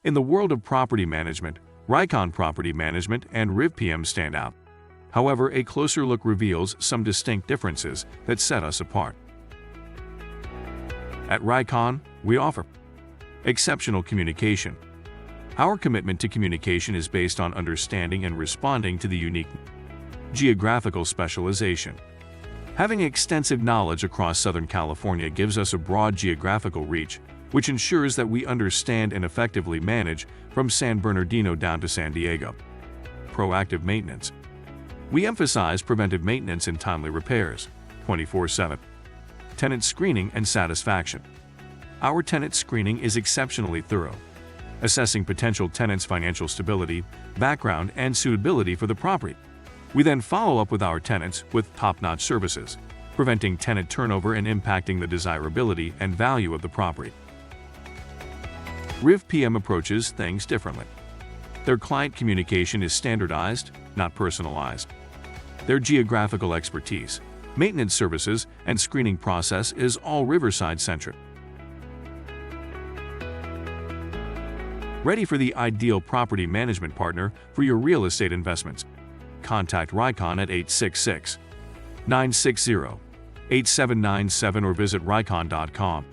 In the world of property management, Ryconn Property Management and RivPM stand out. However, a closer look reveals some distinct differences that set us apart. At Ryconn, we offer exceptional communication. Our commitment to communication is based on understanding and responding to the unique geographical specialization. Having extensive knowledge across Southern California gives us a broad geographical reach, which ensures that we understand and effectively manage from San Bernardino down to San Diego. Proactive maintenance. We emphasize preventive maintenance and timely repairs, 24/7. Tenant screening and satisfaction. Our tenant screening is exceptionally thorough, assessing potential tenants' financial stability, background, and suitability for the property. We then follow up with our tenants with top-notch services, preventing tenant turnover and impacting the desirability and value of the property. RivPM approaches things differently. Their client communication is standardized, not personalized. Their geographical expertise, maintenance services, and screening process is all Riverside-centric. Ready for the ideal property management partner for your real estate investments? Contact Ryconn at 866-960-8797 or visit ryconn.com.